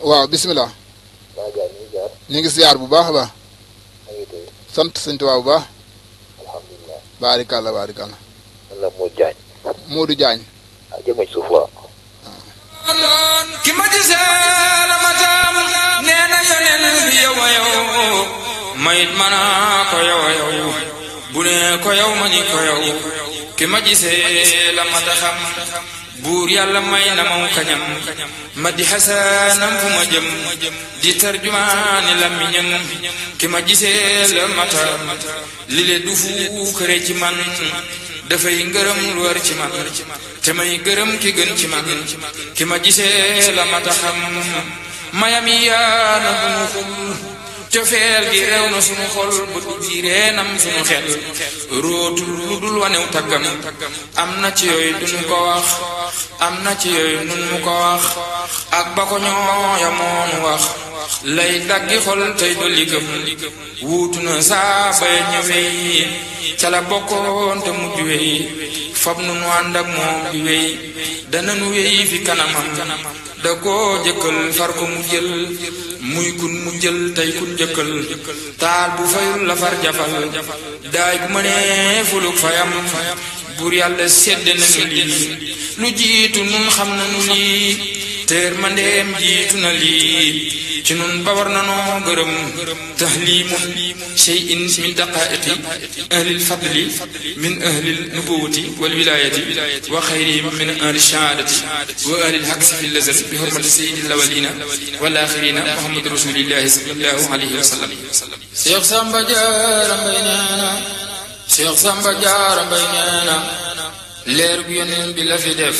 waaw bisimilah. ñu ngi ziar bu baax a baax. sant sëñ Tuubaa bu baax. alhamdulilah. baarikàlla baarikàlla. man la Modou Diagne. Modou Diagne. ah jëmee suuf waaw. ki ma gisee la ma taam nee na yoneen bi yow a yow mayit mana ko yow a yow bu ne ko yow ma ni ko yow ki ma gisee la ma taxam buur yàlla may na maw kañam ma di xasanam fu ma jëm di tarjumaani làmmiñam ki ma gisee la ma taam li le du fuukare ci man dafay ngërëm lu war ci man te may gërëm ki gën ci man ki ma gisee la ma taxam mayam yi yaana bu mu xul cofeel gi rew na sunu xol bët bi reenam sunu xel rootul lu dul wanew taggam am na ci yooyu duñu ko wax am na ci yooyu nun mu ko wax ak ba ko ñooya moonu wax lay daggi xol tey dolli gëm wuutu na saa bay ñëwee ca la bokkoon te mujj wey fab nu nu ànd ak moom di wey dana nu wey fi kanamam da koo jëkkal far ko mu jël muy kun mu jël tey kun jëkkal taal bu fayul la far jafal daay bu mënee fuluk fayam buur yàlla sedd nañu lii lu jiitu nun xam nañu lii teer ma ndeem jiitu na lii ci nun ba war nanoo gërëm tahlimun shay'in min daqaiqi ahlil fadli min ahlil nubuwati wal wilayati wa xayrihim min ahli shahaadati wa ahlil haqsi fi lazar bi hurmati sayyidil awwalina wal axirina muhammad rasulillahi sallallahu alayhi wa sallam. Cheikh Samba Diarra Mbaye nee na Cheikh Samba Diarra Mbaye nee na leer gu yonent bi la fi def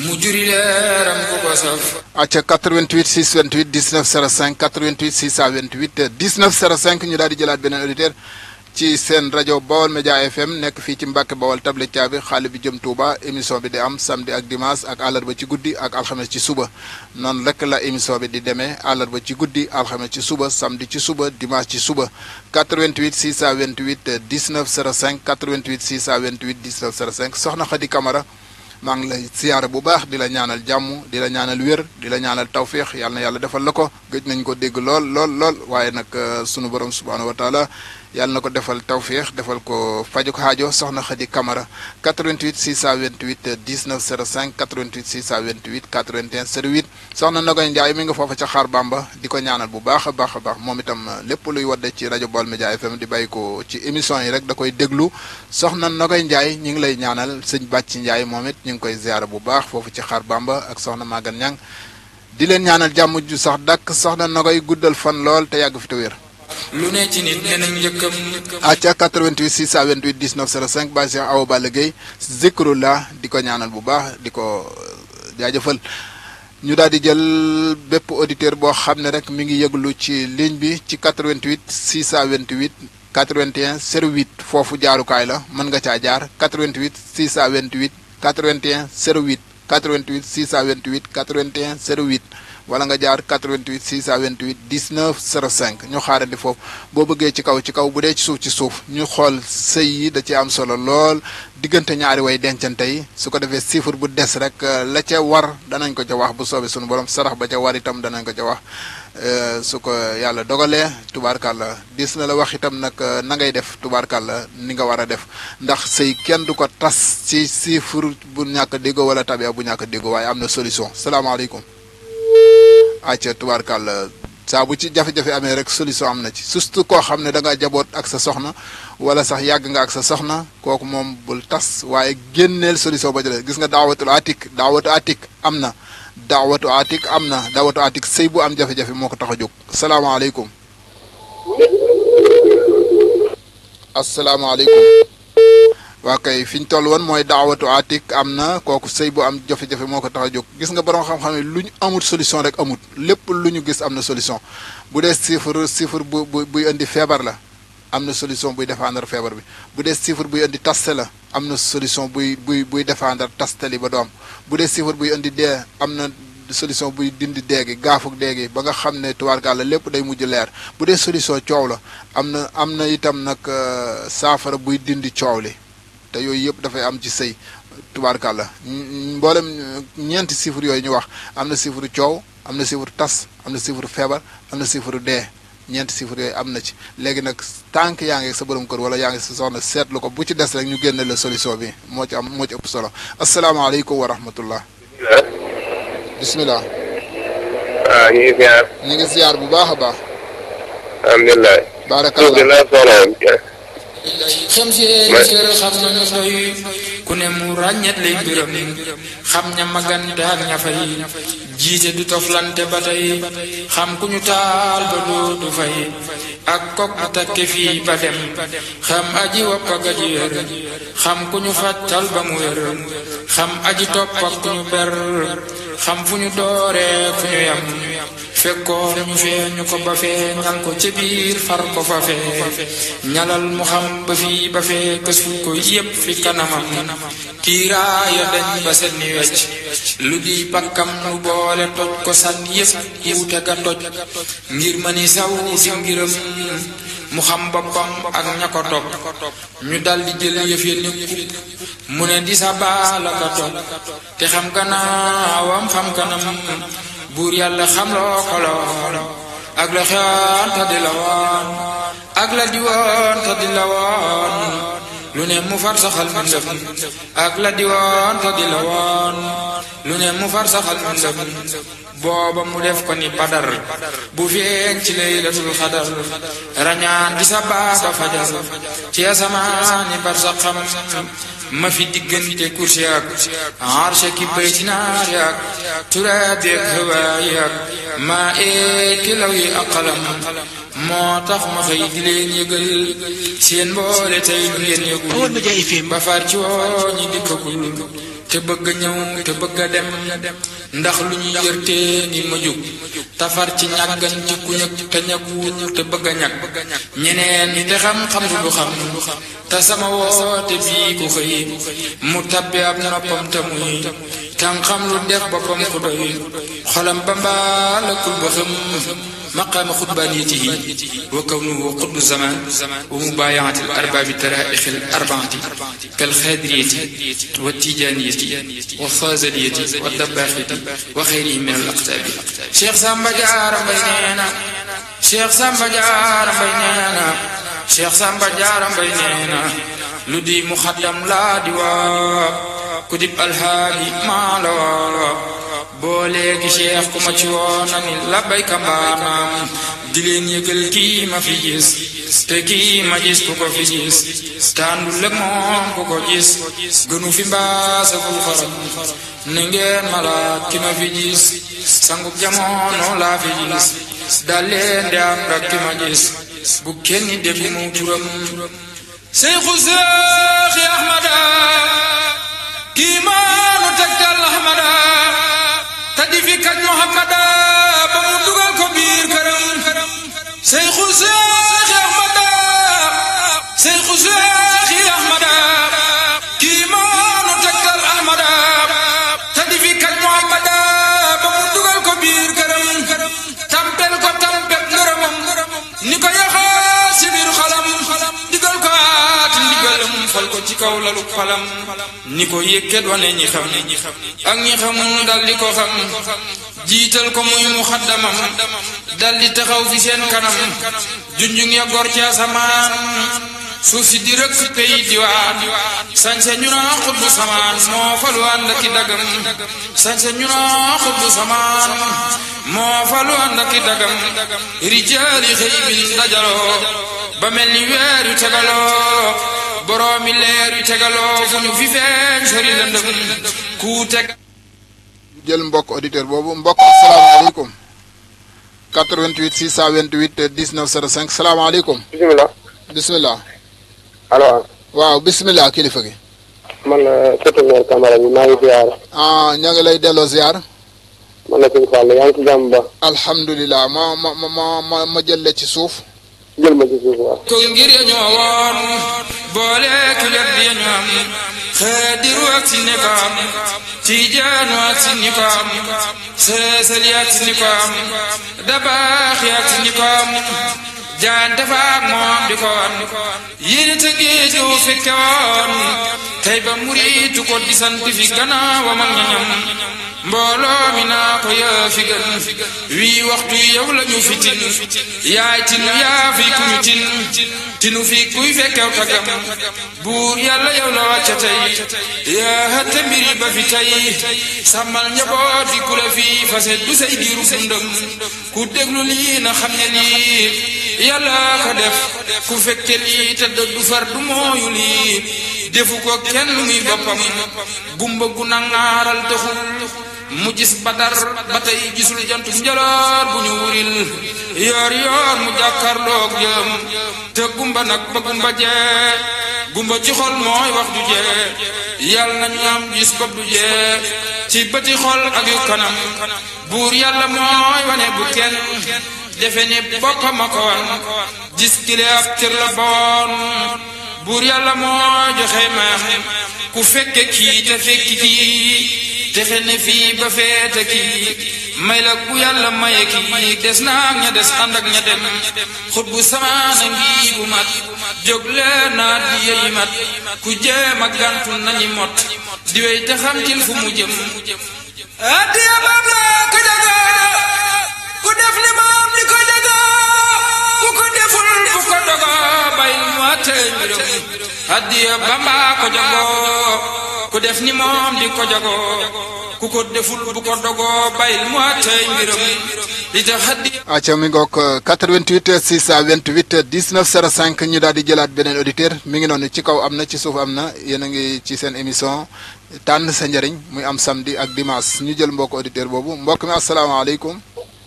mu juri leeram ku ko saf. acca 88 628 19 05 88 628 19 05 ñu daal di jëlaat beneen auditeur ci seen rajo Bawol Média FM nekk fii ci Mbàkke Bawol table caabi xaale bi jëm Touba émission bi di am samedi ak dimanche ak àllarba ci guddi ak alxames ci suba noonu rek la émission bi di demee àllarba ci guddi alxames ci suba samedi ci suba dimanche ci suba 88 628 19 05 88 628 19 05 soxna Khady Camara maa ngi lay siyaare bu baax di la ñaanal jàmm di la ñaanal wér di la ñaanal tawféex yàlla na yàlla defal la ko gëj nañ ko dégg lool waaye nag sunu borom subhaanahu wa taala yàlla na ko defal tawféex defal ko fajuk xaajo soxna Khady Camara 88 628 19 05 88 628 81 08 soxna Nogoy Ndiaye mi nga foofa ca Xaar Bamba di ko ñaanal bu baax a baax moom itam lépp luy wadde ci rajo Baol Média FM di bàyyi ko ci émission yi rek da koy déglu soxna Nogoy Ndiaye ñi ngi lay ñaanal sëñ Bàcci Ndiaye moom it ñu ngi koy ziara bu baax foofu ci Xaar Bamba ak soxna Magan Ñang di leen ñaanal jàmm ju sax dakk soxna Nogoy guddal fan lool te yàgg fi te wér. lu ne ci nit nee nañ njëkkam. acca 88 628 19 05 ba Cheikh Awa Balla Gueye zikrullah di ko ñaanal bu baax di ko jaajëfal ñu daal di jël bépp auditeur boo xam ne rek mi ngi yëglu ci ligne bi ci 88 628 81 08 foofu jaarukaay la mën nga caa jaar 88 628 81 08 88 628 81 08 wala nga jaar 88 628 19 05 ñu xaarandi foofu boo bëggee ci kaw bu dee ci suuf ñu xool sëy yi da ci am solo lool diggante ñaari way dencante yi su ko defee chiffre bu des rek la ca war danañ ko ca wax bu soobee suñu borom sarax ba ca war itam danañ ko ca wax su ko yàlla dogalee tubaarkàlla dis na la wax itam nag na ngay def tubaarkàlla ni nga war a def ndax sëy kenn du ko tas ci chiffre bu ñàkk a déggoo wala tabia bu ñàkk a déggoo waaye am na solution salaamaaleykum acca tubaarkàlla saa bu ci jafe-jafe amee rek solution am na ci surtout koo xam ne da nga jaboot ak sa soxna wala sax yàgg nga ak sa soxna kooku moom bul tas waaye génneel solution ba jëlee gis nga daawatu atik am na daawatu atik sëy bu am jafe-jafe moo ko tax a jóg salaamaaleykum asalaamaaleykum waa kay fi ñu toll woon mooy daawatu atik am na kooku sëy bu am jafe-jafe moo ko tax a jóg gis nga borom xam-xam ne lu ñu amut solution rek amut lépp lu ñu gis am na solution bu dee chiffre buy indi feebar la am na solution buy défendre feebar bi bu dee chiffre buy indi taste la am na solution buy défendre taste li ba doom bu dee chiffre buy indi dee am na solution buy dindi deegi gaafuk deegi ba nga xam ne tubaarkàlla lépp day mujj leer bu dee solution coow la am na itam nag saafara buy dindi coow li te yooyu yëpp dafay am ci sëy tubaarkàlla mboolem ñeenti chiffre yooyu ñu wax am na chiffre coow am na chiffre tas am na chiffre feebar am na chiffre dee ñeenti chiffre yooyu am na ci léegi nag tànk yaa ngi sa borom kër wala yaa ngi sa soxna seetlu ko bu ci des rek ñu génne la solution bi moo ci ëpp solo asalaamaaleykum wa rahmatullah bismillah waaw ñu ngi ziar. ñu ngi ziar bu baax a baax. alhamdulilah. baarakallah. xam seen xam nañu doy ku ne mu ràññet lay mbiram xam ña magante ak ña fay jiite du toflante ba tey xam ku ñu taal ba dootu fay ak kok bu takke fii ba dem xam aji wopp ak aji wér xam ku ñu fàttal ba mu wér xam aji topp ak ku ñu ber xam fu ñu dooree fu ñu yam fekkoon ñu feeñu ko ba fee ñal ko ca biir far ko fa fee ñalal mu xam ba fii ba fee kësul ko yépp fi kanamam kiiraaya dañ ba set ni wecc lu di pakkam lu boole toj ko san yépp wuute ga toj ngir ma ni saw si ngiram mu xam boppam ak ña ko topp ñu dal di jël yëf ya nekku mu ne di sa baala ka topp te xam gannaawam xam kanam buur yàlla xam loo ko lool ak la xewoon te di la woon ak la di woon te di la woon lu ne mu far saxal mbindam ak la di woon te di la woon lu ne mu far saxal mbindam booba mu def ko ni badar bu feeñ ci laylatul xadar rañaan di sa baaba fajar ci asamaani barsaxam ma fi diggante kursi ak arshe ki baytinaar ak turaabi ak hawaayi ak maa ki law yi ak qalam moo tax ma xëy di leen yëgal seen mboole tey lu ngeen yëgul ba far ci woo ñi dikkagul te bëgg a ñëw te bëgg a dem ndax lu ñu yërtee ngi ma jóg tafar ci ñàggan ci ku ñëg te ñagwul te bëgg a ñag ñeneen te xam-xam du xam te sama woote bii ku xëy mu tabbi ab noppam te muy tan xam lu def boppam ku doy xolam ba mbaalakul ba xam مقام خطبانيته وكونه قطب الزمان ومبايعة الأرباب الترائخ الأربعة كالخادرية والتيجانية والفازلية والدباخية وغيرهم من الأقطاب شيخ سامبا جار بيننا شيخ سامبا جار بيننا شيخ سامبا جار بيننا لدي مخدم لا دوا كتب الهادي ما لا booleegi cheikh ku ma ci woona ni labbayka mbaanaam di leen yëgal kii ma fi gis te kii ma gis ku ko fi gis tàndul ak moom ku ko gis gënu fi mbaasagul xorom ne ngeen malaat ki ma fi gis sangub jamono laa fi gis dal leen di ànd ak ki ma gis bu kenn dégg mu turam seyxu seexi ahmada kii maanu tegtal ahmada tadi fi kañ Muhammada ba mu dugal ko biir këram Seyxu Seexi Ahmada Seyxu Seexi Ahmada kii maanu tegtal Ahmada tadi fi kañ Muhammada ba mu dugal ko biir këram tampel ko tampel ngërëmam ni ko yaxaa si biir xalam digal ko aati ndigalam fal ko ci kaw lalu falam ni ko yëkkat wane ñi xam ak ñi xamul dal di ko xam jiital ko muy muxaddamam dal di taxaw fi seen kanam junjung ya gor ci asamaan suuf si di rëkk pey diwaan sañse ñu naa xutbu samaan moo falu ànd ak i dagam sañse ñu naa xutbu samaan moo falu ànd ak i dagam rijaali xëy bin dajaloo ba mel ni weer yu tegaloo boroomi leer yu tegaloo fu ñu fi feeñ sori lëndëm ku teg jël mbokk auditeur boobu mbokk asalaamaaleykum 88 628 19 05 salaamaaleykum bisimilah. bismillah allo. waaw bismillah kilifa gi man la Sëtu Meer Camara bi maa ngi ziar. ña ngi lay delloo ziar man la Sëñ Fall yaa ngi ci jàmm ba. alhamdulilah ma jëlle ci suuf jël ma ci suuf waaw. ko ngir ya ñoo woon boole ku wet bi ya ñu am xaadiru ak si ni ko am tijaanu ak si ni ko am seesali ak si ni ko am dabaaxi ak si ni ko am jaante faak moom di ko wan yéene te géeju fekke woon tey ba muriitu ko di sant fi gannaawam ak ñañam mbooloo mi naa ko yaa fi gën wii waxtu yow la ñu fi tin yaay tinu yaa fi ku ñu tin tinu fi kuy fekkew tagam buur yàlla yow la wàcca tey yaa hëtte mbiri ba fi tey sàmmal njaboot fi ku la fi fase du say diiru dundam ku déglu lii na xam ne lii yàlla ko def ku fekke lii te du far du mooyu lii defu ko kenn muy boppam gumba gu nangaaral taxul mu gis badar ba tey gisul jantu njaloor bu ñu wuril yoor yoor mu jàkkarloog jëm te gumba nag ba gumba jee gumba ci xol mooy wax du jee yàlla nañu am gis bopp du jee ci bëti xol ak yu kanam buur yàlla mooy wane bu kenn defe ni boppam a ko wan gis kile ab cër la boon buur yàlla mooy joxe maax ku fekke kii te fekki kii texe ne fii ba feete kii may la ku yàlla maye kii des naag ña des ànd ak ña dem xut bu samaana ngi bu mat jóg leen naat di yeyi mat ku jéem a gàntu nañi mot di wey te xam til fu mu jëm addiya maam la ko jaga ku def li maam li ko jaga ku ko deful bu ko dogo bayil mu àttee mbiram addiya Bamba ko jagoo ku def ni moom di ko jagoo ku ko deful bu ko dogoo bayil mu àttee mbiram li tax addiya aca mi ngoog 88 628 19 05 ñu daal di jëlaat beneen auditeur mi ngi noonu ci kaw am na ci suuf am na yéen a ngi ci seen émission tànn sa njëriñ muy am samedi ak dimanche ñu jël mbokk auditeur boobu mbokk mi asalaamaaleykum.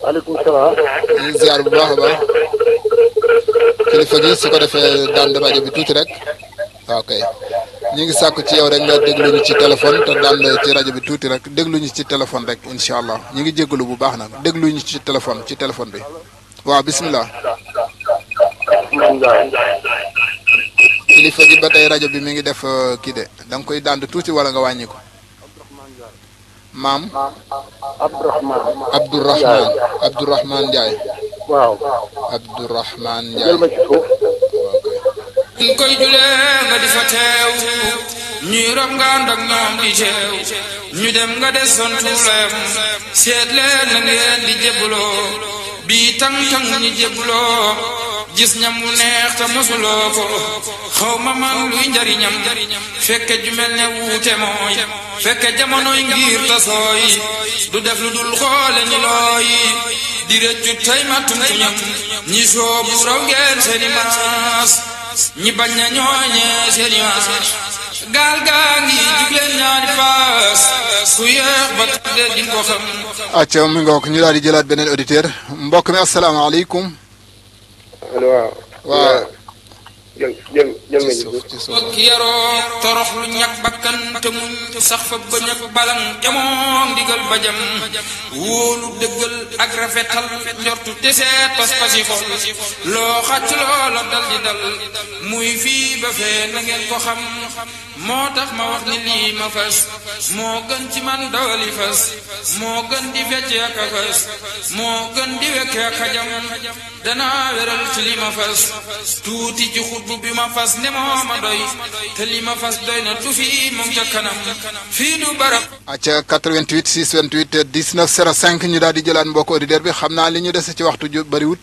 waaleykum salaam. ñu ngi ziar bu baax a baax kilifa gi su ko defee daan rajo bi tuuti rek waaw kay ñu ngi sàkku ci yow rek nga déglu ñu ci téléphone te daan ci rajo bi tuuti rek déglu ñu ci téléphone rek incha allah ñu ngi jégalu bu baax nag déglu ñu ci téléphone bi waaw bisimilah. kilifa gi ba tey rajo bi mi ngi def kii de da nga koy dànd tuuti wala nga wàññi ko maam. Abdourahman Ndiaye. waaw. Abdourahman Ndiaye. jël ma ci suuf. ñu koy julee nga di fa teew ñuy rob nga ànd ak ñoom di teew ñu dem nga des son tuuleem seet leen na ngeen di jébbuloo bii tang-tang ñu jébbuloo gis ñam mu neex te mosuloo ko xaw ma man luy njariñam fekke ju mel ne wuute mooy fekke jamonoy ngir tasooy du def lu dul xoole ni looy di rëccu tey matum tuñam ñi soobu raw ngeen seeni maas ñi bañ na ñooñee seeni maas gaal gaa ngi jubleen ñaari paas ku yeex ba tudde di ko xam acca mi ngoog ñu daal di jëlaat beneen auditeur mbokk mi asalaamaaleykum. waaw. waaw. jël ma ci suuf. ak yaroo torox lu ñàkk bakkan te muñ sax fa ba ñàkk balan jamoon ndigal bajam wóolu dëggal ak rafetal njortu deseet pas-pasi xol loo xàcc loola dal di dal muy fii ba fee na ngeen ko xam moo tax ma wax ni lii ma fas moo gën ci man dawali fas moo gën di fecc ak a fas moo gën di wekke ak a jam danaa weral ci li ma fas tuuti ci xutbu bi ma fas ne moo ma doy te li ma fas doy na du fii moom ca kanam fii du barab acca 88 628 19 05 ñu daal di jëlaat mbokk auditeur bi xam naa li ñu dese ci waxtu ju bëriwut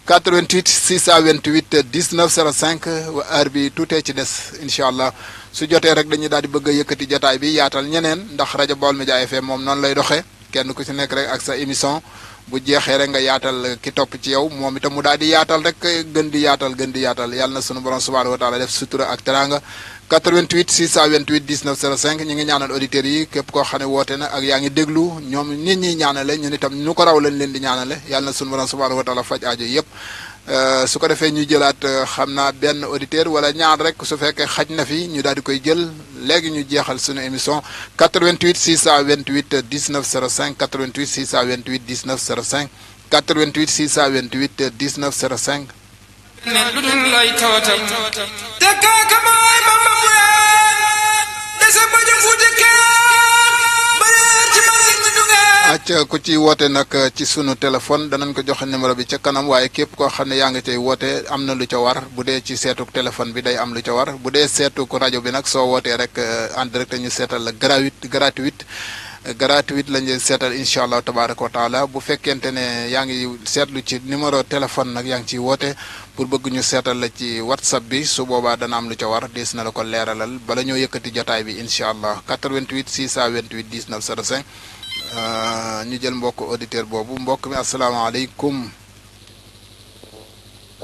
88 628 19 05 heure bi tuutee ci des incha allah su jotee rek dañuy daal di bëgg a yëkkati jotaay bi yaatal ñeneen ndax rajo Baol Média FM moom noonu lay doxee kenn ku ci nekk rek ak sa émission bu jeexee rek nga yaatal ki topp ci yow moom itam mu daal di yaatal rek gën di yaatal yàlla na sunu borom subhanahu wa taala def sutura ak teranga 88 628 19 05 ñu ngi ñaanal auditeurs yi képp koo xam ne woote na ak yaa ngi déglu ñoom nit ñi ñaanale ñun itam ñu ko raw lañ leen di ñaanale yàlla na sunu borom subhanahu wa taala faj aajo yëpp su ko defee ñu jëlaat xam naa benn auditeur wala ñaar rek su fekkee xaj na fi ñu daal di koy jël léegi ñu jeexal suñu émission 88 628 19 05 88 628 19 05 88 628 19 05. ne lu dul lay tawatam te kaaka baay ba ma ween dese ba ñu fuuti keen ba reer ci man nit ñi du ngeen acca ku ci woote nag ci sunu téléphone danañ ko joxe numéro bi ca kanam waaye képp koo xam ne yaa ngi cay woote am na lu ca war bu dee ci seetuk téléphone bi day am lu ca war bu dee seetuk rajo bi nag soo wootee rek en direct ñu seetal la gratuite lañ leen seetal incha allah tabaraka wa taala bu fekkente ne yaa ngi seetlu ci numéro téléphone nag yaa ngi ciy woote pour bëgg ñu seetal la ci whatsapp bi su boobaa dana am lu ca war des na la ko leeralal bala ñoo yëkkati jotaay bi incha allah 88 628 19 05 ñu jël mbokk auditeur boobu mbokk mi asalaamaaleykum.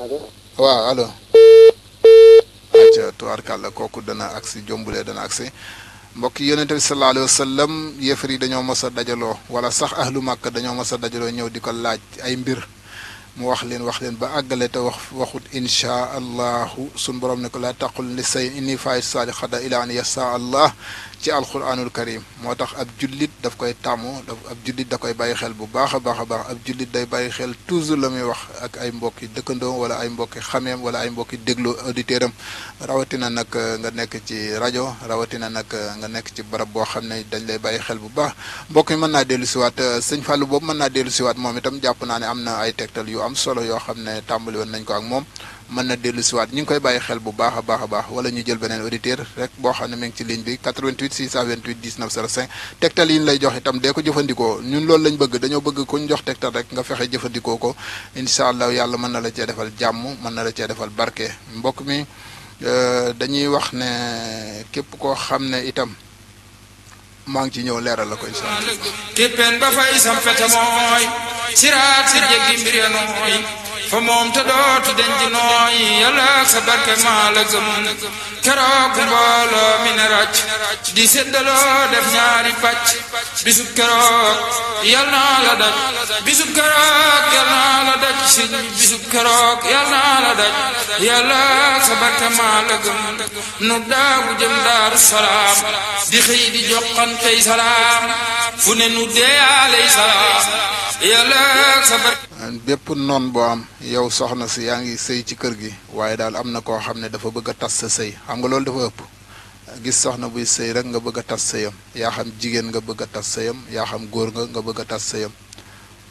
allo. waaw allo. acca tubaarkàlla kooku dana agsi jombulee dana agsi mbokk yi yonente bi sallallahu alayhi wa sallam yéefar yi dañoo mos a dajaloo wala sax ahlu màkk dañoo mos a dajaloo ñëw di ko laaj ay mbir mu wax leen ba àggale te waxut inchaa allahu sun borom ne ko laa taqul li say inni faay saali xada ila an yasa allah ci alquranul karim moo tax ab jullit daf koy tàmm ab jullit da koy bàyyi xel bu baax a baax a baax ab jullit day bàyyi xel toujours la muy wax ak ay mbokki dëkkandoo wala ay mbokki xameem wala ay mbokki déglu auditeur am rawatina nag nga nekk ci rajo rawatina nag nga nekk ci barab boo xam ne dañ lay bàyyi xel bu baax mbokk mi mën naa dellu siwaat sëñ Fallou boobu mën naa dellu siwaat moom itam jàpp naa ne am na ay tegtal yu am solo yoo xam ne tàmbali woon nañ ko ak moom mën na dellu siwaat ñu ngi koy bàyyi xel bu baax a baax a baax wala ñu jël beneen auditeur rek boo xam ne mi ngi ci ligne bi 88 628 19 05 tegtal yi ñu lay jox itam dee ko jëfandikoo ñun loolu lañ bëgg dañoo bëgg ku ñu jox tegtal rek nga fexe jëfandikoo ko incha allah yàlla mën na la cee defal jàmm mën na la cee defal barke mbokk mi dañuy wax ne képp koo xam ne itam maa ngi ci ñëw leeral la ko incha allah. képpeen ba fay sampete mooy siraat si jéggi mbir ya nooy fa moom te dootu denc nooy yàlla ak sa barke maa la gëm keroog mbooloo mi ne ràcc di séddaloo def ñaari pàcc bisub keroog yal naa la daj bisub keroog yal naa la daj si bisub keroog yal naa la daj yàlla ak sa barke maa la gëm nu daagu jëm daaru salaam di xëy di joxantey salaam fu ne nu deeyaaley salaam yàlla ak sa barke bépp noon boo am yow soxna si yaa ngi sëy ci kër gi waaye daal am na koo xam ne dafa bëgg a tas sa sëy xam nga loolu dafa ëpp gis soxna buy sëy rek nga bëgg a tas sëyam yaa xam jigéen nga bëgg a tas sëyam yaa xam góor nga bëgg a tas sëyam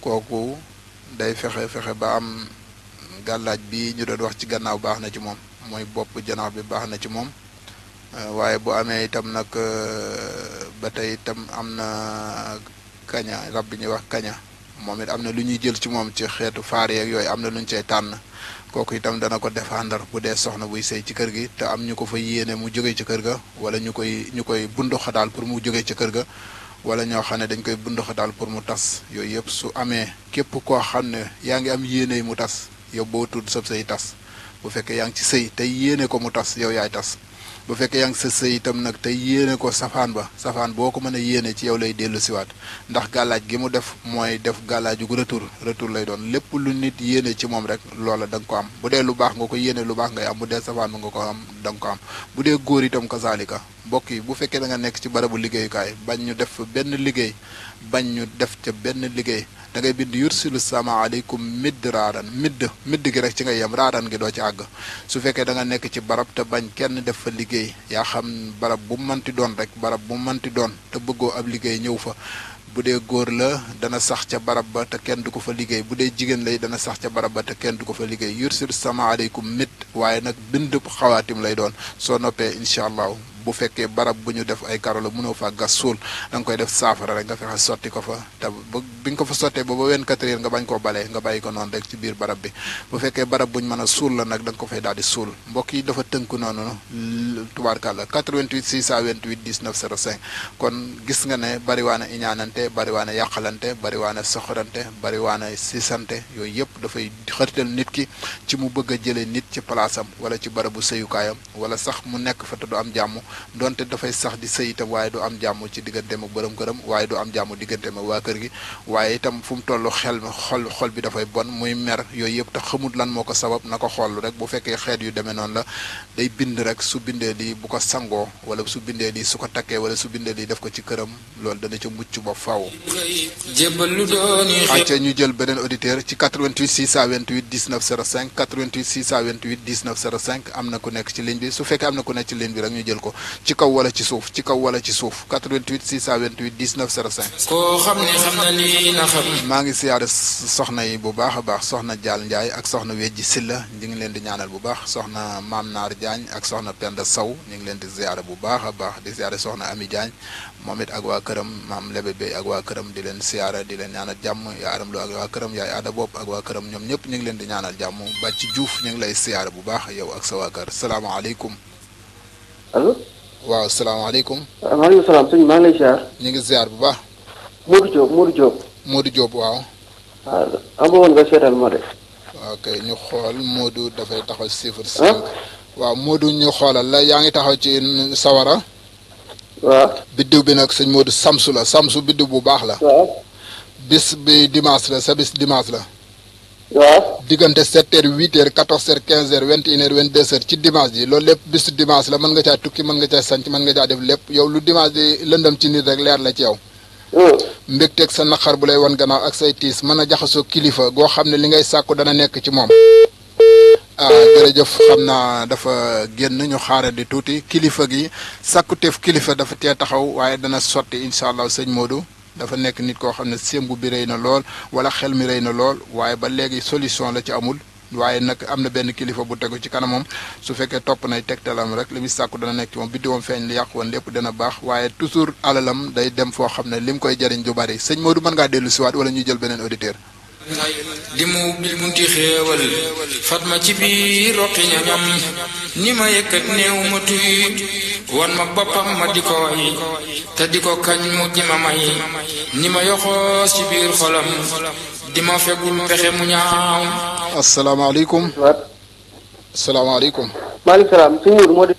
kooku day fexe ba am gàllaaj bi ñu doon wax ci gannaaw baax na ci moom mooy bopp janax bi baax na ci moom waaye bu amee itam nag ba tey itam am na kaña rab bi ñuy wax kaña moom it am na lu ñuy jël ci moom ci xeetu faar yeeg yooyu am na lu ñu cay tànn kooku itam dana ko défendre bu dee soxna buy sëy ci kër gi te am ñu ko fa yéene mu jógee ci kër ga wala ñu koy bunduxa daal pour mu jógee ci kër ga wala ñoo xam ne dañ koy bunduxa daal pour mu tas yooyu yëpp su amee képp koo xam ne yaa ngi am yéene mu tas yow boo tudd sab sëy tas bu fekkee yaa ngi ci sëy te yéene ko mu tas yow yaay tas bu fekkee yaa ngi sa sëy itam nag te yéene ko safaan safaan boo ko mën a yéene ci yow lay dellu siwaat ndax gàllaaj gi mu def mooy def gàllaaju gu retour lay doon lépp lu nit yéene ci moom rek loola da nga ko am bu dee lu baax nga ko yéene lu baax ngay am bu dee safaan ba nga ko am da nga ko am bu dee góor itam kazalika mbokk yi bu fekkee da nga nekk ci barabu liggéeyukaay bañ ñu def benn liggéey bañ ñu def ca benn liggéey da ngay bind yursilu sama aleykum midd raadan midd gi rek ci ngay yem raadan gi doo ci àgg su fekkee da nga nekk ci barab te bañ kenn def fa liggéey yaa xam barab bu manti doon rek barab bu manti doon te bëggoo ab liggéey ñëw fa bu dee góor la dana sax ca barab ba te kenn du ko fa liggéey bu dee jigéen lay dana sax ca barab ba te kenn du ko fa liggéey yursilu sama aleykum midd waaye nag bind xawaatim lay doon soo noppee incha allah bu fekkee barab bu ñu def ay karo la mënoo fa gas suul da nga koy def saafara rek nga fexe sotti ko fa te bi nga ko fa sottee ba 24 heures nga bañ koo balee nga bàyyi ko noonu rek ci biir barab bi bu fekkee barab bu ñu mën a suul la nag da nga ko fay daal di suul mbokk yi dafa tënk noonu tubaarkàlla 88 628 19 05 kon gis nga ne bariwaana iñaanante bariwaana yàqalante bariwaana soxorante bariwaana sisante yooyu yëpp dafay xërtal nit ki ci mu bëgg a jëlee nit ci palaasam wala ci barabu sëyukaayam wala sax mu nekk fa te du am jàmm donte dafay sax di sëy itam waaye du am jàmm ci digganteem ak borom këram waaye du am jàmm digganteem ak waa kër gi waaye itam fu mu toll xol bi dafay bon muy mer yooyu yëpp te xamut lan moo ko sabab na ko xool rek bu fekkee xeet yu demee noonu la day bind rek su bindee lii bu ko sangoo wala su bindee lii su ko takkee wala su bindee lii def ko ci këram loolu dana ca mucc ba faaw. acca ñu jël beneen auditeur ci 88 628 19 05 88 628 19 05 am na ku nekk ci ligne bi su fekkee am na ku nekk ci ligne bi rek ñu jël ko ci kaw wala ci suuf ci kaw wala ci suuf 88 628 19 05. koo xam ne xam na lii na xam. maa ngi siyaare soxna yi bu baax a baax soxna Dial Ndiaye ak soxna Wejji Silla ñu ngi leen di ñaanal bu baax soxna Maam Naar Diagne ak soxna Penda Sow ñu ngi leen di siyaare bu baax a baax di siyaare soxna Ami Diagne moom it ak waa këram maam Lebe Bey ak waa këram di leen siyaare di leen ñaanal jàmm yaa aram lu ak waa këram yaay aada bopp ak waa këram ñoom ñëpp ñu ngi leen di ñaanal jàmm ba ci Juuf ñu ngi lay siyaare bu baax yow ak sa waa kër salaamaaleykum. allo. waaw salaamaaleykum. maaleykum salaam sëñ maa ngi lay siyaar. ñu ngi siyaar bu baax. Modou Diop Modou Diop. Modou Diop waaw. waaw am woon nga seetal ma de. ok ñu xool Modou dafay taxaw chiffre 5. waaw Modou ñu xoolal la yaa ngi taxaw ci sawara. waaw. biddiw bi nag sëñ Modou Samsu la Samsu biddiw bu baax la. waaw. bis bi dimanche la sa bis dimanche la. waaw. diggante 7h 8h 14h 15h 21h 22h ci dimanche ji loolu lépp bis dimanche la mën nga caa tukki mën nga caa sanc mën nga caa def lépp yow lu dimanche di lëndëm ci nit rek leer la ci yow. mbégteeg sa naqar bu lay wan gannaaw ak say tiis mën a jaxasoo kilifa goo xam ne li ngay sàkku dana nekk ci moom. jërëjëf xam naa dafa génn ñu xaare di tuuti kilifa gi sàkkuteef kilifa dafa tee taxaw waaye dana sotti incha allah sëñ Modou dafa nekk nit koo xam ne sémbu bi rëy na lool wala xel mi rëy na lool waaye ba léegi solution la ci amul waaye nag am na benn kilifa bu tegu ci kanamam su fekkee topp nay tegtalam rek li muy sàkku dana nekk ci moom biddiwam feeñ li yàqu woon lépp dana baax waaye toujours alalam day dem foo xam ne lim koy jëriñ du bari sëñ Modou mën ngaa dellu siwaat wala ñuy jël beneen auditeur. di mu bil bunti xéewal fatma ci biir roqi ñañam ni ma yëkkat néew ma tuy wan ma boppam ma di ko way te di ko kañ mu di ma may ni ma yoxoos ci biir xolam di ma fegul pexe mu ñaaw. asalaamaaleykum. asalaamaaleykum. maaleykum salaam sëñ Modou moo di.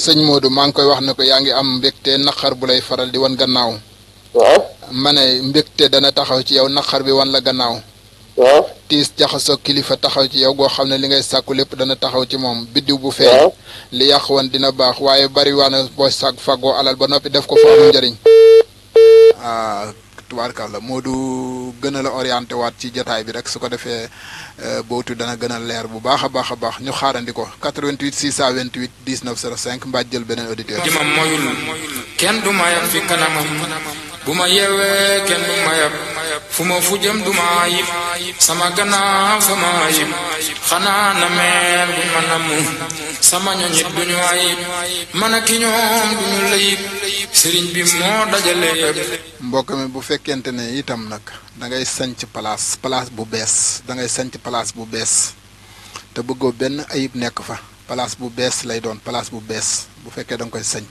sëñ Modou maa ngi koy wax ne ko yaa ngi am mbégte naqar bu lay faral di wan gannaaw. waaw. ma ne mbégte dana taxaw ci yow naqar bi wan la gannaaw. waaw. tiis jaxasoo kilifa taxaw ci yow goo xam ne li ngay sàkku lépp dana taxaw ci moom biddiw bu feeñ. li yàq woon dina baax waaye bari waa na boo sàkk fàggoo alal ba noppi def ko fa amul njëriñ. tubaarkàlla Modou gën a la orienté waat ci jataay bi rek su ko defee bootu dana gën a leer bu baax a baax a baax ñu xaarandi ko 88 628 19 05 mbaa jël beneen auditeur. di ma moyul kenn du ma yab fi kanamam bu ma yeewee kenn du ma yab fu ma fu jëm du ma ayib sama gannaaw sama ayib xanaa na meel bu ma namm sama ñoñit duñu ayib man ak ki ñoom duñu layib sëriñ bi moo dajale yëpp. mbokk mi bu fekkente ne itam nag da ngay sanc place bu bees da ngay sanc place bu bees te bëggoo benn ayib nekk fa place bu bees lay doon place bu bees bu fekkee da nga koy sanc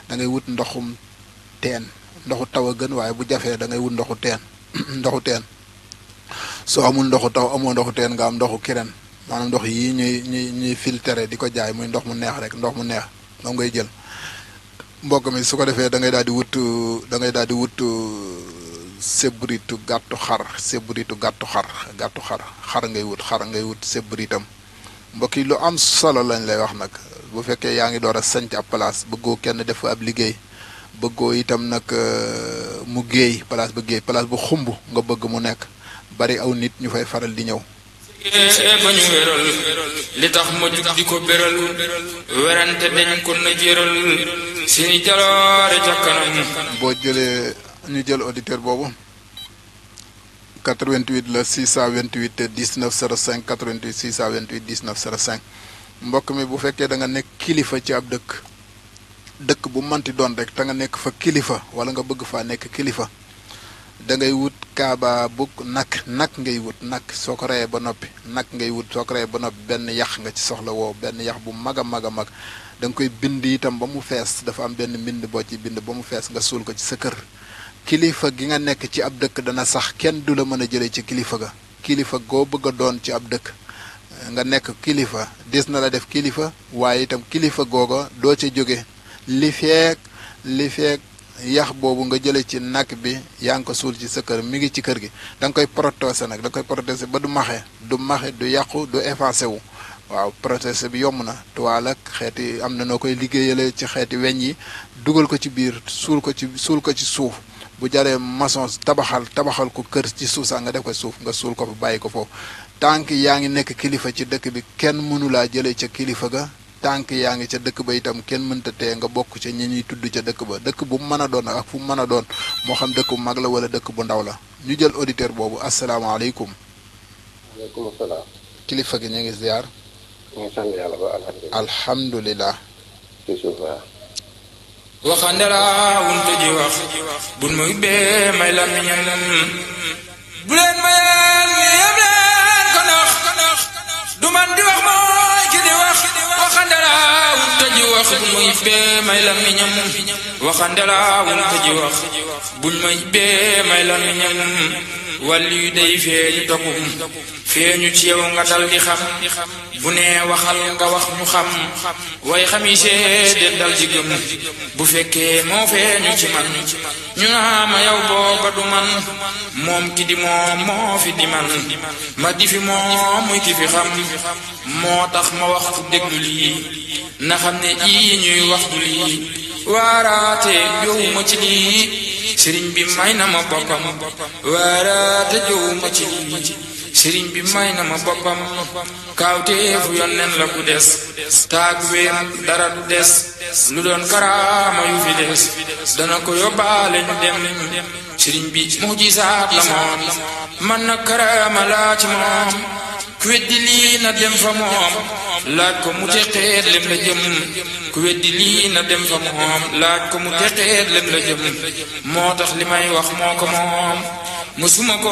da ngay wut ndoxum teen ndoxu taw a gën waaye bu jafee da ngay wut ndoxu teen ndoxu teen soo amul ndoxu taw amoo ndoxu teen nga am ndoxu kireen maanaam ndox yii ñuy filtré di ko jaay muy ndox mu neex rek ndox mu neex moom ngay jël mbokk mi su ko defee da ngay daal di wut sébritu gàttu xar sébritu gàttu xar ngay wut sébritam mbokk yi lu am solo lañ lay wax nag bu fekkee yaa ngi door a sanc ab place bëggoo kenn def ab liggéey bëggoo itam nag mu géey place bu xumb nga bëgg mu nekk bari aw nit ñu fay faral di ñëw. ba ñu wéral li tax ma jug di ko béral werante dañ ko na jëral seeni jaloore ca kanam. boo jëlee ñu jël auditeur boobu 88 la 628 19 05 88 628 19 05 mbokk mi bu fekkee da nga nekk kilifa ci ab dëkk bu manti doon rek te nga nekk fa kilifa wala nga bëgg faa nekk kilifa da ngay wut kaaba bu nag ngay wut nag soo ko reyee ba noppi nag ngay wut soo ko reyee ba noppi benn yax nga ci soxla woo benn yax bu mag a mag da nga koy bind itam ba mu fees dafa am benn mbind boo ci bind ba mu fees nga suul ko ci sa kër kilifa gi nga nekk ci ab dëkk dana sax kenn du la mën a jëlee ci kilifa ga kilifa goo bëgg a doon ci ab dëkk nga nekk kilifa des na la def kilifa waaye itam kilifa googa doo ca jóge li feek yax boobu nga jële ci nag bi yaa ngi ko suul ci sa kër mi ngi ci kër gi da nga koy protéger nag da nga koy protéger ba du maxe du yàqu du effacé wu waaw protéger bi yomb na toile ak xeeti am na noo koy liggéeyale ci xeeti weñ yi dugal ko ci biir suul ko ci suuf bu jaree maçon tabaxal ko kër ci suuf sax nga def ko suuf nga suul ko fa bàyyi ko foofu tànk yaa ngi nekk kilifa ci dëkk bi kenn mënulaa jëlee ca kilifa ga tànk yaa ngi ca dëkk ba itam kenn mënta tee nga bokk ca ñi ñuy tudd ca dëkk ba dëkk bu mu mën a doon ak fu mu mën a doon moo xam dëkk bu mag la wala dëkk bu ndaw la ñu jël auditeur boobu asalaamaaleykum. waaleykum salaam. kilifa gi ñu ngi ziar. ñu ngi sant yàlla ba alhamdulilah. alhamdulilah. ci suuf waaw. waxandera wunte ji wax bun muy bee may la miñam bu leen mayeen yem leen ko nax du man di wax mooy ki di wax waxandera wunte ji wax bun muy bee may la miñam waxandera wunte ji wax buñ may bee may la miñam wàllu yu day feeñu toppum feeñu ci yow nga dal di xam bu nee waxal nga wax ñu xam way xami seede dal di gëm bu fekkee moo feeñu ci man ñu naa ma yow booba du man moom ki di moom moo fi di man ma di fi moom muy ki fi xam moo tax ma wax fu déglu lii na xam ne ii ñuy wax du lii waaraate jowuma ci lii sëriñ bi may na ma boppam waaraate jowuma ci lii sëriñ bi may na ma boppam kaawteefu yonneen la ku des taag weem dara du des lu doon karaama yu fi des dana ko yóbbaale ñu dem sëriñ bi mujisaat la moom man na karaama laa ci moom ku weddi lii na dem fa moom laaj ko mu teqeet lem la jëm ku weddi lii na dem fa moom laaj ko mu teqeet lem la jëm moo tax li may wax moo ko moom musuma ko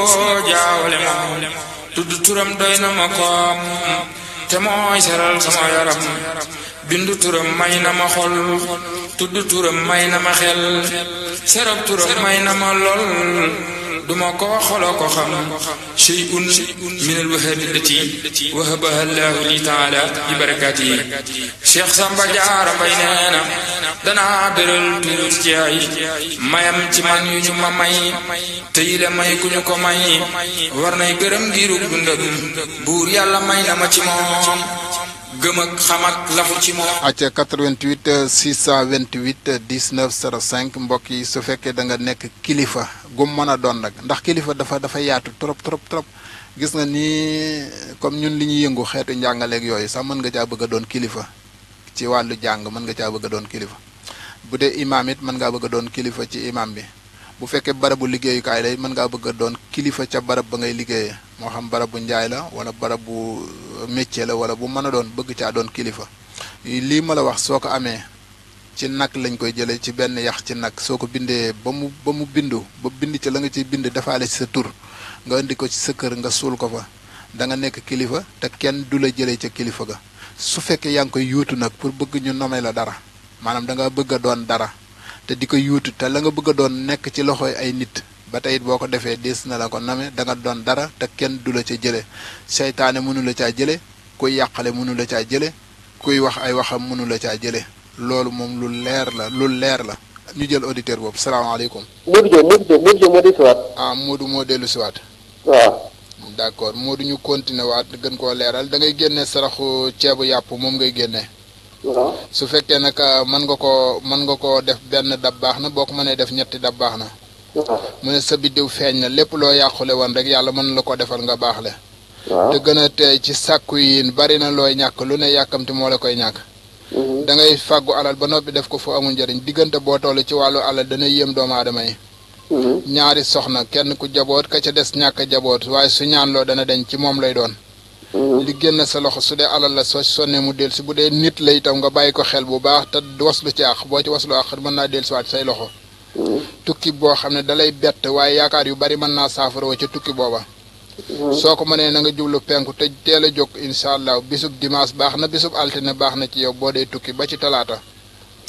jaawale moom tudd turam doy na ma koom te mooy seral sama yaram bindu turam may na ma xol tudd turam may na ma xel serab turam may na ma lol duma ko xolo ko xam shay'un min al-wahabi allati wahabaha Allahu li ta'ala bi barakatihi Cheikh Samba Diarra Mbaye nee na danaa beral tuut ci ay mayam ci man yu ñu ma may te yi la may ku ñu ko may war nay gërëm ngirug dundam buur yàlla may na ma ci moom gëm ak xam ak lafu ci moom. acca 88 628 19 05 mbokk yi su fekkee da nga nekk kilifa gum mën a doon nag ndax kilifa dafa yaatu trop gis nga ni comme ñun li ñuy yëngu xeetu njàngaleeg yooyu sax mën nga caa bëgg a doon kilifa ci wàllu jàng mën nga caa bëgg a doon kilifa bu dee imaam it mën ngaa bëgg a doon kilifa ci imaam bi bu fekkee barabu liggéeyukaay lay mën ngaa bëgg a doon kilifa ca barab ba ngay liggéeyee moo xam barab bu njaay la wala barab bu métier la wala bu mën a doon bëgg caa doon kilifa lii ma la wax soo ko amee ci nag lañ koy jëlee ci benn yax ci nag soo ko bindee ba mu bindu ba bind ci la nga ciy bind defaale ci sa tur nga indi ko ci sa kër nga suul ko fa da nga nekk kilifa te kenn du la jëlee ca kilifa ga su fekkee yaa ngi koy yuutu nag pour bëgg ñu nommer la dara maanaam da nga bëgg a doon dara te di ko yuutu te la nga bëgg a doon nekk ci loxoy ay nit ba tey it boo ko defee des na la ko name da nga doon dara te kenn du la ca jële seytaane mënu la caa jële kuy yàqale mënu la caa jële kuy wax ay waxam mënu la caa jële loolu moom lu leer la ñu jël auditeur boobu salaamaaleykum. Modou Diop moo dellu siwaat. ah Modou moo dellu siwaat. waaw. d'accord Modou ñu continuer waat gën koo leeral da ngay génne saraxu ceebu yàpp moom ngay génne. waaw. su fekkee nag mën nga koo def benn dab baax na boo ko mënee def ñetti dab baax na. waaw. mu ne sa biddiw feeñ na lépp loo yàqule woon rek yàlla mën la ko defal nga baax le. waaw. te gën a tey ci sàkku yi bari na looy ñàkk lu ne yàkkamti moo la koy ñàkk. da ngay fàggu alal ba noppi def ko fu amul njëriñ diggante boo toll ci wàllu alal dana yéem doomu aadama yi. ñaari soxna kenn ku jaboot ka ca des ñàkk jaboot waaye su ñaanloo dana deñ ci moom lay doon. li génn sa loxo su dee alal la soo sonnee mu del si bu dee nit la itam nga bàyyi ko xel bu baax te waslu ci àq boo ci waslu àq mën naa del si waat say loxo. tukki boo xam ne dalay bett waaye yaakaar yu bari mën naa saafara wa ca tukki booba. soo ko mënee na nga jublu penku te teel a jóg incha allah bisub dimanche baax na bisub altine baax na ci yow boo dee tukki ba ci talaata.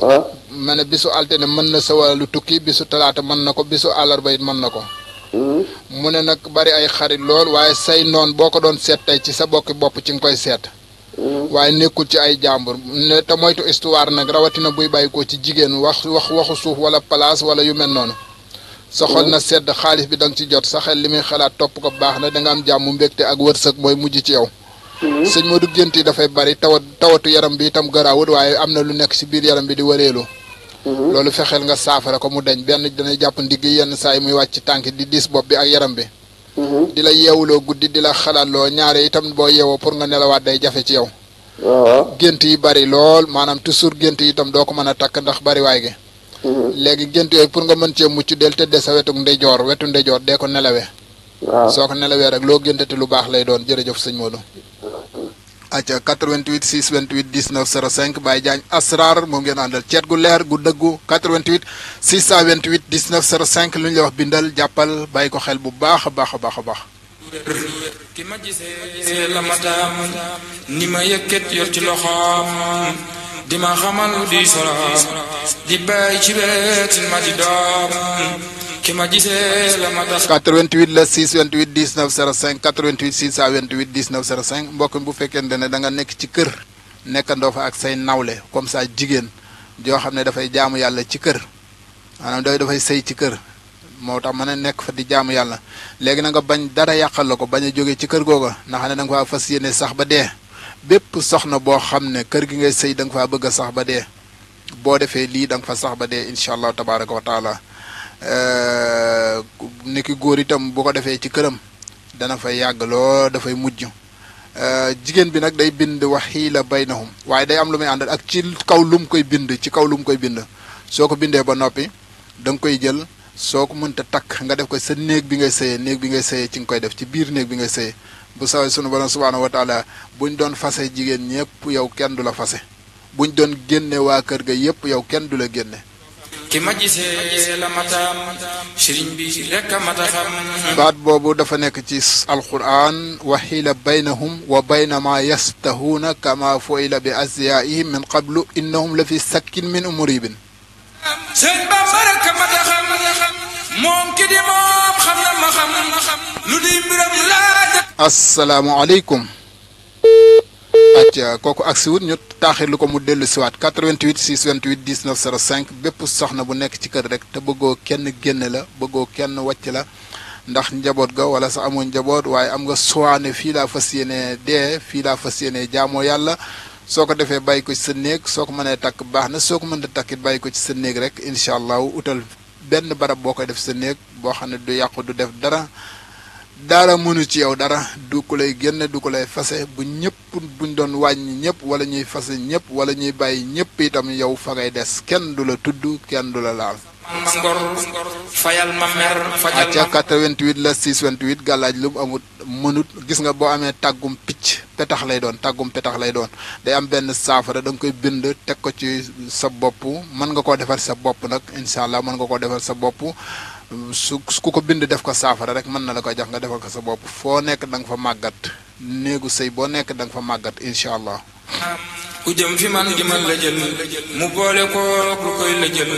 waaw. ma ne bisu altine mën na sa wàllu tukki bisu talaata mën na ko bisu àllarba it mën na ko. mu ne nag bari ay xarit lool waaye say noon boo ko doon seet tey ci sa bokki bopp ci nga koy seet. waaye nekkul ci ay jàmbur ne te moytu histoire nag rawatina buy bàyyi ko ci jigéen waxu suuf wala place wala yu mel noonu. sa xol na sedd xaalis bi da nga ci jot sa xel li muy xalaat topp ko baax na da nga am jàmm mbégte ak wërsëg mooy mujj ci yow. sëñ Modou gént yi dafay bari tawatu yaram bi itam garaawut waaye am na lu nekk ci biir yaram bi di wëreelu. loolu fexeel nga saafara ko mu deñ benn dana jàpp ndigg yenn saa yi muy wàcc tànk di diis bopp bi ak yaram bi. di la yeewuloo guddi di la xalaatloo ñaare itam boo yeewoo pour nga nelawaat day jafe ci yow. waaw. gént yi bari lool maanaam toujours gént yi itam doo ko mën a takk ndax bari waay gi. léegi gént yooyu pour nga mën cee mucc del tëddee sa wetu ndeyjoor dee ko nelawee. waaw soo ko nelawee rek loo géntati lu baax lay doon jërëjëf sëñ Modou. acca 88 628 19 05 Baye Diagne Asrar moom ngeen àndal ceet gu leer gu dëggu 88 628 19 05 lu ñu la wax bindal jàppal bàyyi ko xel bu baax a baax a baax a baax. ki ma gisee la ma taam ni ma yëkkat yor ci loxoom di ma xamal di soloom di bàyyi ci beetin ma di doom ki ma gisee la ma taam 88 la 628 19 05 88 628 19 05 mbokk mi bu fekkente ne da nga nekk ci kër nekkandoo fa ak say nawle comme ça jigéen joo xam ne dafay jaamu yàlla ci kër maanaam dafay sëy ci kër moo tax mën a nekk fa di jaamu yàlla léegi na nga bañ dara yàqal la ko bañ a jóge ci kër googa ndax ne da nga faa fas yéene sax ba dee bépp soxna boo xam ne kër gi ngay sëy da nga faa bëgg a sax ba dee boo defee lii da nga fa sax ba dee incha allah tabaraka wa taala niki góor itam bu ko defee ci këram dana fa yàgg loo dafay mujj jigéen bi nag day bind waxiila baynahum waaye day am lu muy àndal ak ci kaw lum koy bind ci kaw lum koy bind soo ko bindee ba noppi da nga koy jël soo ko mënta takk nga def ko sa néeg bi ngay sëyee ci nga koy def ci biir néeg bi ngay sëyee bu sawee sunu borom subhaanahu wa taala buñ doon fase jigéen ñëpp yow kenn du la fase buñ doon génne waa kër ga yëpp yow kenn du la génne. ki ma gisee la mataam sëriñ bi rekk a mata xam baat boobu dafa nekk ci alquran wa xiila baynahum wa bayna ma yastahuuna kama fuila bi asyaihim min qablu innahum la fi sakkin min umuribin sëñ Bamba rekk a mata xam moom ki di moom xam na ma xam lu di mbiram laaj. asalaamualeykum acca kooku ak siwut ñu taaxirlu ko mu dellu siwaat 88 628 19 05 bépp soxna bu nekk ci kër rek te bëggoo kenn génne la bëggoo kenn wàcc la ndax njaboot ga wala sa amoon njaboot waaye am nga suwaane fii laa fas yéene dee fii laa fas yéene jaamoo yàlla soo ko defee bàyyi ko ci sa néeg soo ko mënee takk baax na soo ko mënta takkit bàyyi ko ci sa néeg rek incha allah utal benn barab boo koy def sa néeg boo xam ne du yàqu du def dara mënu ci yow dara du ko lay génne du ko lay fase bu ñëpp buñ doon wàññi ñëpp wala ñuy fase ñëpp wala ñuy bàyyi ñëpp itam yow fa ngay des kenn du la tudd kenn du la laal. ma ngor fayal ma mer fajal acca 88 la 628 gàllaaj lu mu amut mënut gis nga boo amee tàggum picc petax lay doon tàggum petax lay doon day am benn saafara da nga koy bind teg ko ci sa bopp mën nga koo defar sa bopp nag incha allah mën nga koo defar sa bopp su ku ko bind def ko saafara rek mën na la koy jox nga defal ko sa bopp foo nekk da nga fa màggat néegu sëy boo nekk da nga fa màggat incha allah. ku jëm fi man di man la jël mu boole ko lu koy la jël.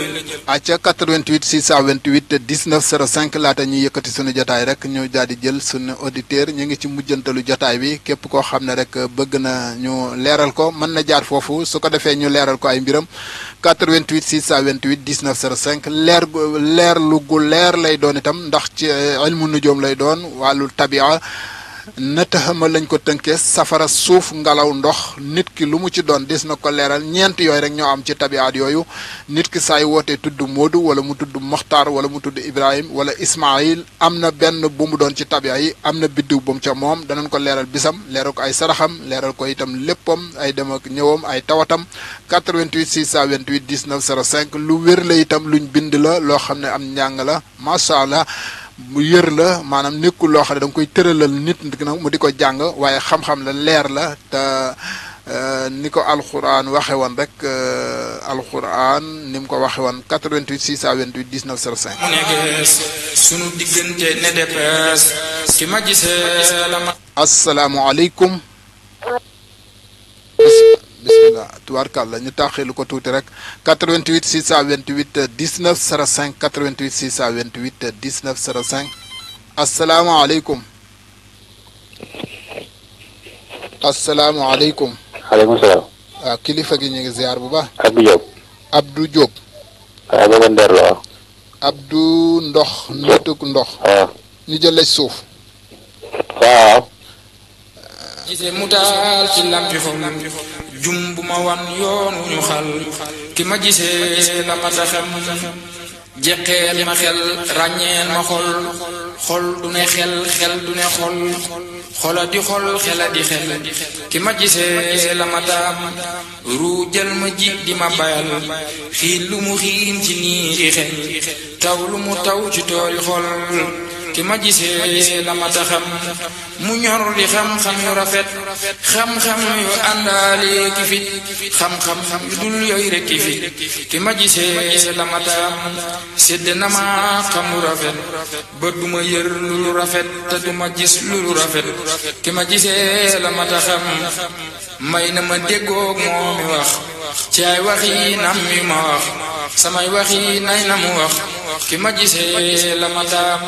acca 88 628 19 05 laata ñuy yëkkati sunu jotaay rek ñu daal di jël sunu auditeur ñu ngi ci mujjantalu jotaay bi képp koo xam ne rek bëgg na ñu leeral ko mën na jaar foofu su ko defee ñu leeral ko ay mbiram 88 628 19 05 leerlu gu leer lay doon itam ndax ci ilmu nujoom lay doon wàllu tabia nataxama lañ ko tënkee safara suuf ngelaw ndox nit ki lu mu ci doon des na ko leeral ñeent yooyu rek ñoo am ci tabiaat yooyu nit ki saay wootee tudd Moodu wala mu tudd Moxtaar wala mu tudd Ibrahim wala Ismaayil am na benn bu mu doon ci tabia yi am na biddiw bu mu ca moom danañ ko leeral bisam leeral ko ay saraxam leeral ko itam léppam ay dem ak ñëwam ay tawatam 88 628 19 05 lu wér la itam luñ bind la loo xam ne am njàng la macha allah. mu yër la maanaam nekkul loo xam ne da nga koy tëralal nit nag mu di ko jàng waaye xam-xam la leer la te ni ko alxuraan waxe woon rek alxuraan ni mu ko waxe woon 88 628 19 05. mu nekk sunu diggante ne depes ki ma gisee la ma. asalaamualeykum. bismillah tubaarkàlla ñu taxilu ko tuuti rek 88 628 19 05 88 628 19 05 asalaamaaleykum. asalaamaaleykum. aleykum salaam. waaw kilifa gi ñu ngi ziar bu baax. Abdou Diop. Abdou Diop. waaw booba Nder la waaw. Abdou Ndox. nituk ndox. waaw. ñu jëlee suuf. waaw. gisee mu taal ci lampi xol jum bu ma wan yoon wu ñu xal ki ma gisee la ma taxam jeqeel ma xel ràññeel ma xol xol du ne xel xel du ne xol xola di xol xela di xel ki ma gisee la ma daam ru jël ma ji di ma bayal xiin lu mu xiin ci niiri xel taw lu mu taw ci tooli xol ki ma gisee la ma taxam mu ñor di xam-xam yu rafet xam-xam yu àndaale ki fit xam-xam yu dul yooyu rek ki fit ki ma gisee la ma taxam sedd na ma xam lu rafet ba du ma yër lu rafet te du ma gis lu rafet ki ma gisee la ma taxam may na ma déggoog moo mi wax ci ay waxi nam yu ma wax samay waxi nay na mu wax ki ma gisee la ma taxam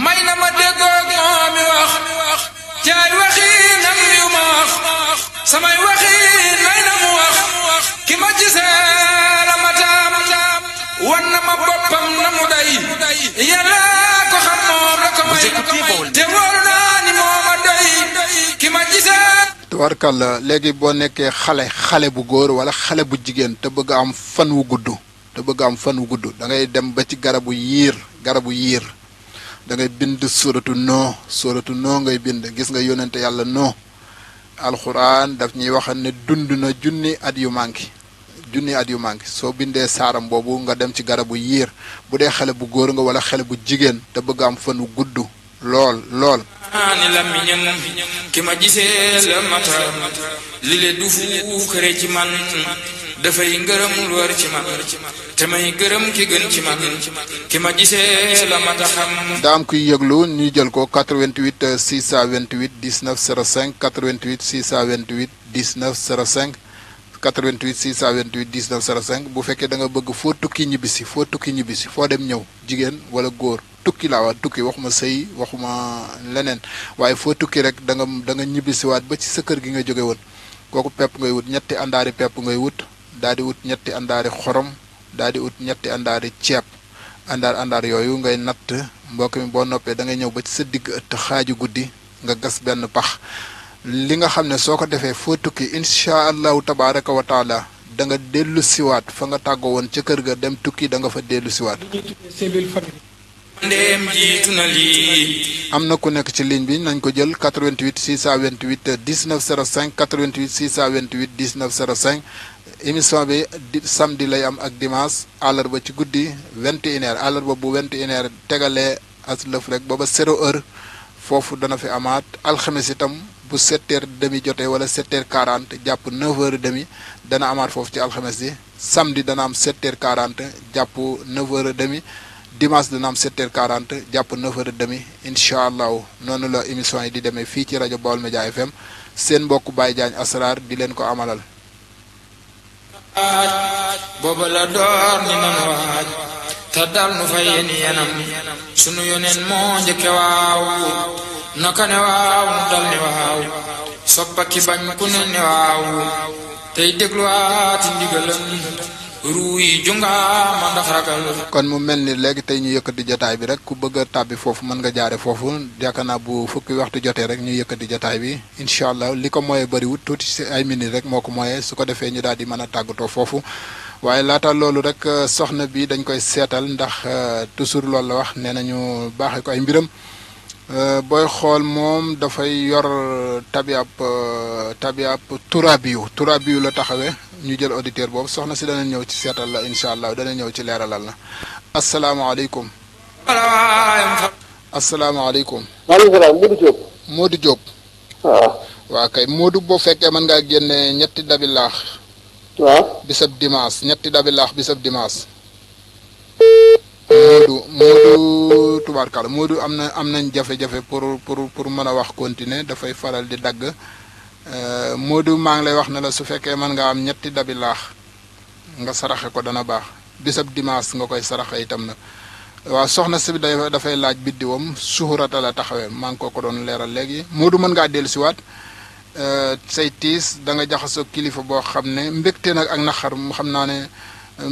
may na ma déggoog moo mi wax ci ay waxi nam yu ma wax samay waxi nay na mu wax ki ma gisee la ma taxam wan na ma boppam na mu day yàlla ko xam moom la ko may te wóor naa ni moo ma day ki ma gisee. tubaarkàlla léegi boo nekkee xale bu góor wala xale bu jigéen te bëgg am fan wu gudd da ngay dem ba ci garabu yiir da ngay bind suratu noo ngay bind gis nga yónnente yàlla noo alxuraan daf ñuy wax ne dund na junni at yu manqué soo bindee saaram boobu nga dem ci garabu yiir bu dee xale bu góor nga wala xale bu jigéen te bëgg am fan wu gudd lool ni lamiñam ki ma gisee la mata li le du fu kër ci man dafay ngërëm lu war ci man te may gërëm ki gën ci man ki ma gisee la mata xam. daa am kuy yëglu ñu jël ko 88 628 19 05 88 628 19 05 88 628 19 05 bu fekkee da nga bëgg foo tukki ñibbisi foo dem ñëw jigéen wala góor tukki laa wax tukki waxuma sëy waxuma leneen waaye foo tukki rek da nga ñibbisiwaat ba ci sa kër gi nga jóge woon kooku pepp ngay wut ñetti àndaari pepp ngay wut daal di wut ñetti àndaari xorom daal di wut ñetti àndaari ceeb àndaar yooyu ngay natt mbokk mi boo noppee da ngay ñëw ba ci sa digg ëtt xaaju guddi nga gas benn pax li nga xam ne soo ko defee foo tukki incha allahu tabaraka wa taala da nga dellu siwaat fa nga tàggoo woon ca kër ga dem tukki da nga fa dellu siwaat. ndéem jiitu na lii. am na ku nekk ci ligne bi nañ ko jël 88 628 19 05 88 628 19 05 émission bi samedi lay am ak dimanche àllarba ci guddi 21h àllarba bu 21h tegalee as lëf rek booba 0h foofu dana fi amaat alxames itam bu 7h30 jotee wala 7h40 jàpp 9h30 dana amaat foofu ci alxames yi samedi dana am 7h40 jàpp 9h30 dimanche dana am 7h40 jàpp 9h30 incha allahu noonu la émission yi di demee fii ci rajo Baol Média FM seen mbokk Baye Diagne Asrar di leen ko amalal. booba la door ni nan waaj te dal nu fa yéen yenam sunu yoneen moo njëkke waaw naka ne waaw nu dal ne waaw soppa ki bañ ku ne waaw tey dégluwaati ndigalam ruu yi jungaama ndax ragal. kon mu mel ni léegi tey ñu yëkkati jotaay bi rek ku bëgg a tàbbi foofu mën nga jaare foofu yaakaar naa bu fukki waxtu jotee rek ñu yëkkati jotaay bi incha allah li ko mooyee bëriwut tuuti si ay minutes rek moo ko mooyee su ko defee ñu daal di mën a tàggatoo foofu waaye laata loolu rek soxna bi dañ koy seetal ndax toujours loolu la wax nee nañu baaxee ko ay mbiram booy xool moom dafay yor tabiab turabiyu la taxawee ñu jël auditeur boobu soxna si dana ñëw ci seetal la incha allah dana ñëw ci leeralal la asalaamaaleykum. asalaamaaleykum. maaleykum salaam Modou Diop. Modou Diop. waaw. waa kay Modou boo fekkee mën ngaa génne ñetti dabi laax. waaw. bisab dimanche ñetti dabi laax bisab dimanche. Modou tubaarkalla Modou am nañ jafe-jafe pour mën a wax continuer dafay faral di dagg Modou maa ngi lay wax ne la su fekkee mën nga am ñetti dabi laax nga saraxe ko dana baax bisab dimanche nga koy saraxe itam nag waaw soxna si dafay laaj biddiwam suxurata la taxawee maa ngi ko doon leeral léegi Modou mën ngaa dellu siwaat say tiis da nga jaxasoo kilifa boo xam ne mbégte nag ak naqar mu xam naa ne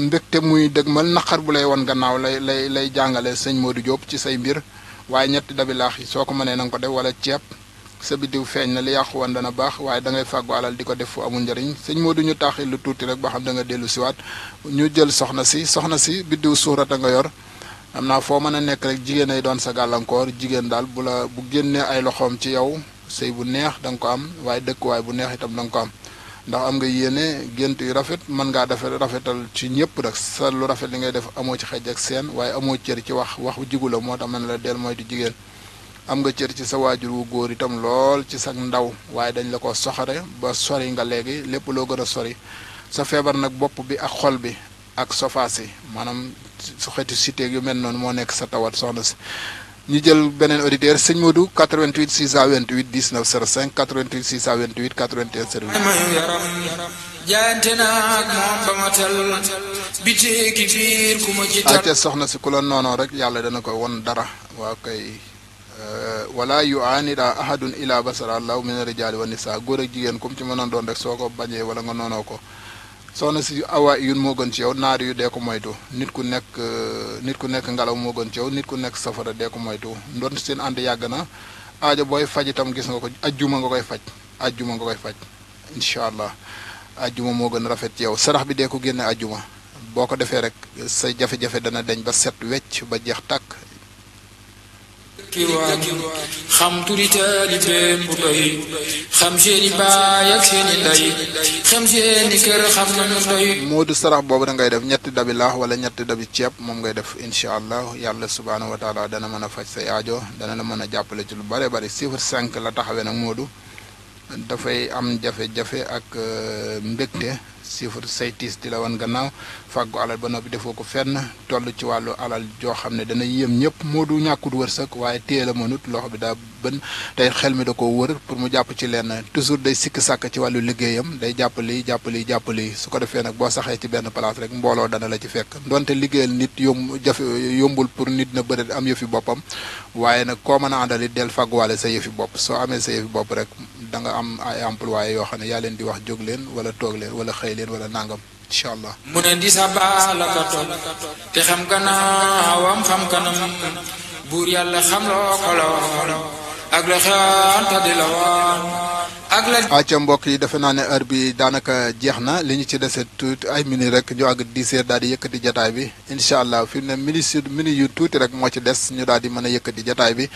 mbégte muy dëgmal naqar bu lay won gannaaw lay jàngale sëñ Modou Diop ci say mbir waaye ñetti dabi laax yi soo ko mënee na nga ko def wala ceeb sa biddiw feeñ na li yàqu woon dana baax waaye da ngay fàggu alal di ko def fu amul njëriñ sëñ Modou ñu taaxil lu tuuti rek ba xam da nga dellu siwaat ñu jël soxna si biddiw suurata nga yor am naa foo mën a nekk rek jigéen ay doon sa gàllankoor jigéen daal bu génnee ay loxoom ci yow sëy bu neex da nga ko am waaye dëkkuwaay bu neex itam da nga ko am ndax am nga yéene gént yu rafet mën ngaa rafetal ci ñëpp rek sa lu rafet li ngay def amoo ci xej ak seen waaye amoo cër ci wax jigu la moo tax man la del mooy di jigéen am nga cër ci sa waajur wu góor itam lool ci sa ndaw waaye dañ la ko soxare ba sori nga léegi lépp loo gën a sori sa feebar nag bopp bi ak xol bi ak sofaas yi maanaam su xeeti cité yu mel noonu moo nekk sa tawat soxna si ñu jël beneen auditeur sëñ Modou 88 628 19 05 88 628 81 08. jaayante naag moom ba ma tal bitee ki biir ku ma ci tar soxna si ku la noonoo rek yàlla dana ko won dara waa kay wala yu'anida ahadun ila basara allahu min rijaali wa nisa góor ak jigéen comme ci mënoon doon rek soo ko bañee wala nga noonoo ko soxna si awa yun moo gën ci yow naari yu dee ko moytu nit ku nekk ngelaw moo gën ci yow nit ku nekk safara dee ko moytu ndoon seen ànd yàgg na aajo booy faj itam gis nga ko ajjuma nga koy faj incha allah ajjuma moo gën rafet ci yow sarax bi dee ko génne ajjuma boo ko defee rek say jafe-jafe dana deñ ba set wecc ba jeex tàkk kiwaan xam turi taalibe bu doy xam seeni baay ak seeni ndey xam seeni kër xam nañu doy Moodu sarax boobu da ngay def ñetti dabi laax wala ñetti dabi ceeb moom ngay def incha allah yàlla subhaanahu wa taala dana mën a faj say aajo dana la mën a jàppale ci lu bare bari chiffre 5 la taxawee nag Moodu dafay am jafe-jafe ak mbégte chiffre saytis di la wan gannaaw fàggu alal ba noppi defoo ko fenn toll ci wàllu alal joo xam ne dana yéem ñëpp Moodu ñàkkut wërsëg waaye téye la mënut loxo bi daa bën tey xel mi da ko wër pour mu jàpp ci lenn toujours day sikk sàkk ci wàllu liggéeyam day jàppali su ko defee nag boo saxee ci benn place rek mbooloo dana la ci fekk donte liggéeyal nit yombul pour nit na bëri am yëfi boppam waaye nag koo mën a àndal it del fàgguwaale sa yëfi bopp soo amee sa yëfi bopp rek da nga am ay employé yoo xam ne yaa leen di wax jóg leen wala toog leen wala xëy leen wala nangam incha allah mu ne di sa baala ka toog te xam gannaawam xam kanam buur yàlla xam loo ko la ak la xeanta di la waan ak la acca mbokk yi defe naa ne heure bi daanaka jeex na li ñu ci dese tuuti ay minutes rek ñu àgg 10 heures daal di yëkkati jataay bi incha allah fi mu ne minutes yu tuuti rek moo ci des ñu daal di mën a yëkkati jataay bi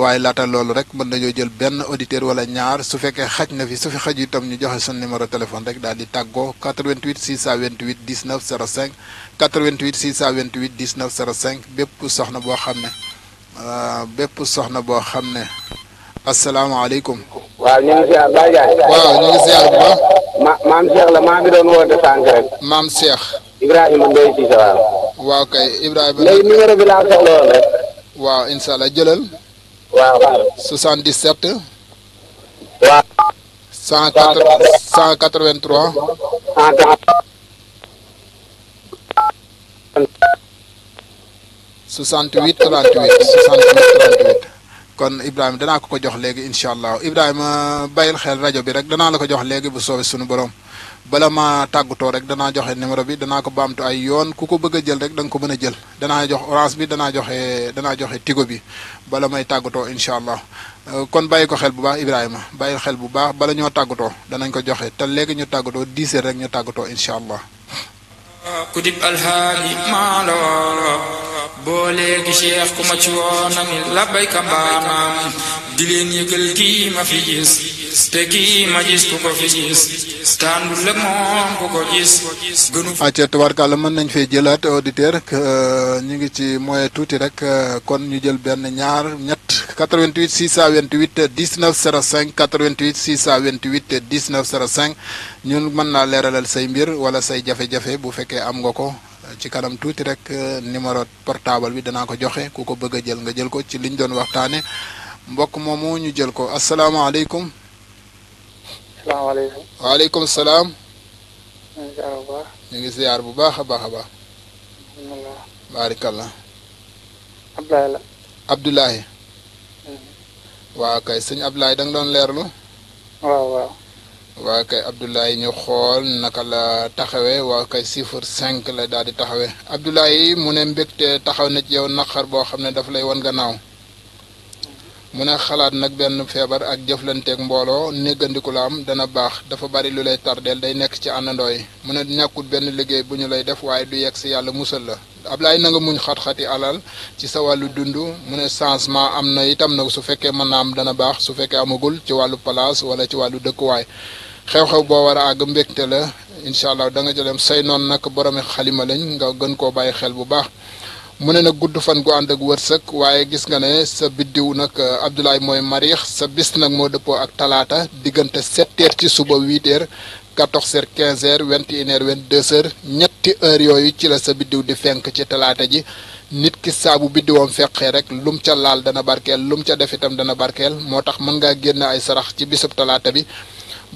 waaye laata loolu rek mën nañoo jël benn auditeur wala ñaar su fekkee xaj na fi su fi xaj itam ñu joxe sun numéro téléphone rek daal di tàggoo 88 628 19 05 88 628 19 05 bépp soxna boo xam ne asalaamaaleykum. waaw ñu ngi ziar Baye Diagne. waaw ñu ngi ziar bu baax. maam Cheikh la maa ngi doon woote sànq rek. maam Cheikh. Ibrahima Ndeye Cissé waaw. waaw kay Ibrahima. léegi numéro bi laa soxla woon rek. waaw incha allah jëlal. waaw waaw. 77. waaw. 183. 68 38 kon Ibrahima danaa ko jox léegi incha allah Ibrahima bàyyil xel rajo bi rek danaa la ko jox léegi bu soobee sunu borom bala ma tàggatoo rek danaa joxe numéro bi danaa ko baamtu ay yoon ku ko bëgg a jël rek da nga ko mën a jël danaa jox orange bi danaa joxe tigo bi bala may tàggatoo incha allah kon bàyyi ko xel bu baax Ibrahima bàyyil xel bu baax bala ñoo tàggatoo danañ ko joxe te léegi ñu tàggatoo 10 heures rek ñu tàggatoo incha allah. kudib alhaali maalo boo léegi cheikh ku ma ci woonami labbayka mbaanaam di leen yëgal kii ma fi gis te kii ma gis ku ko fi gis tàndul ak moom ku ko gis gënu acca tabarkàlla mën nañ fee jëlaat auditeur ñu ngi ci moyen tuuti rek kon ñu jël benn ñaar ñett 88 628 19 05 88 628 19 05 ñun mën naa leeralal say mbir wala say jafe-jafe bu fekkee am nga ko ci kanam tuuti rek numéro portable bi danaa ko joxe ku ko bëgg a jël nga jël ko ci liñ doon waxtaane mbokk moomu ñu jël ko asalaamaaleykum. salaamaaleykum. waaleykum salaam. ñu ngi ziar bu baax. ñu ngi ziar bu baax a baax a baax. alhamdulilah. baarikallah. Abdoulaye la. Abdoulaye. waaw kay sëñ Abdoulaye da nga doon leerlu. waaw waaw. waaw kay Abdoulaye ñu xool naka la taxawee waaw kay chiffre 5 la daal di taxawee Abdoulaye mu ne mbégte taxaw na ci yow naqar boo xam ne dafa lay wan gannaaw mu ne xalaat nag benn feebar ak jëflanteeg mbooloo néggandiku la am dana baax dafa bari lu lay tardeel day nekk ci àndandoo yi mu ne ñàkkut benn liggéey bu ñu lay def waaye du yegg si yàlla musal la Ablaye na nga muñ xat-xati alal ci sa wàllu dund mu ne changement am na itam nag su fekkee mën na am dana baax su fekkee amagul ci wàllu place wala ci wàllu dëkkuwaay xew-xew boo war a àgg mbégte la incha allah da nga jëlem say noonu nag boromi xalima lañ nga gën koo bàyyi xel bu baax mu ne nag gudd fan gu ànd ak wërsëg waaye gis nga ne sa biddiw nag Abdoulaye mooy mariix sa bis nag moo dëppoo ak talaata diggante 7 heures ci suba 8 heures 14 heures 15 heures 21 heures 22 heures ñetti heures yooyu ci la sa biddiw di fenk ci talaata ji nit ki saabu biddiwam feqee rek lum ca laal dana barkeel lum ca def itam dana barkeel moo tax mën ngaa génn ay sarax ci bisub talaata bi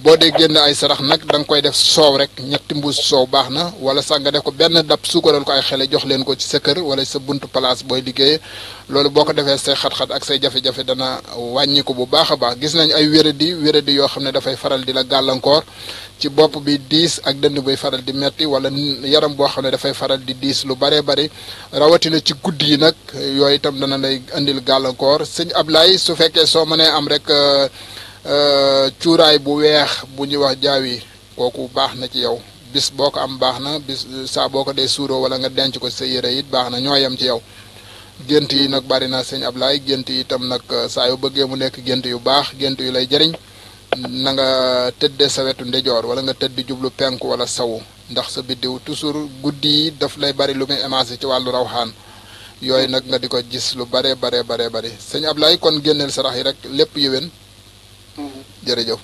boo dee génn ay sarax nag da nga koy def soow rek ñetti mbuus soow baax na wala sax nga def ko benn dab suukaral ko ay xele jox leen ko ci sa kër wala sa buntu place booy liggéeyee loolu boo ko defee say xat-xat ak say jafe-jafe dana wàññi ko bu baax a baax gis nañ ay wéradi yoo xam ne dafay faral di la gàllankoor ci bopp bi diis ak dënn bay faral di metti wala yaram boo xam ne dafay faral di diis lu baree bari rawatina ci guddi yi nag yooyu itam dana lay indil gàllankoor sëñ Ablaye su fekkee soo mënee am rek cuuraay bu weex bu ñuy wax jaawi kooku baax na ci yow bis boo ko am baax na bis saa boo ko dee suuroo wala nga denc ko sa yére it baax na ñoo yem ci yow gént yi nag bari na sëñ Ablaye gént yi itam nag saa yu bëggee mu nekk gént yu baax gént yu lay jëriñ na nga tëddee sa wetu ndejoor wala nga tëdd jublu penku wala sawu ndax sa biddiw toujours guddi yi daf lay bari lu muy émancé ci wàllu rawxaan yooyu nag nga di ko gis lu bare bari sëñ Ablaye kon génneel sarax yi rek lépp yéwén jërëjëf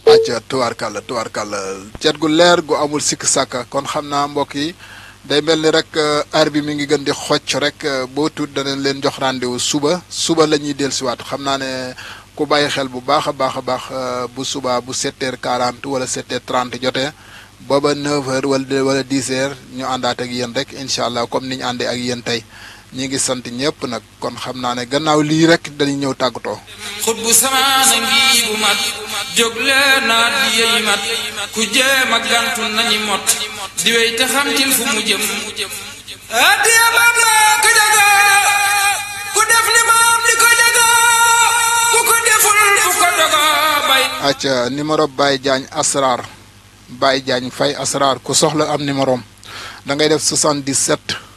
acca tubaarkàlla cet gu leer gu amul sikk sàkka kon xam naa mbokk yi day mel ni rek heure bi mi ngi gën di xocc rek boo tuut danañ leen jox rendez-vous suba la ñuy dellusiwaat xam naa ne ku bàyyi xel bu baax a baax bu suba bu 7h40 wala 7h30 jotee booba 9h wala 10h ñu àndaat ak yéen rek incha allah comme ni ñu àndee ak yéen tey ñi ngi sant ñëpp nag kon xam naa ne gannaaw lii rek dañuy ñëw tàggatoo xut bu samaana ngi bu mat jóg leen naa di yey mat ku jéem a gantu nañu mot di wey te xam til fu mu jëm addiya maam naa ko jaga ku def li maam di ko jaga ku ko deful fu ko doga bay acca numéro Baye Diagne Asrar Baye Diagne Faye Asrar ku soxla am numérom da ngay def 77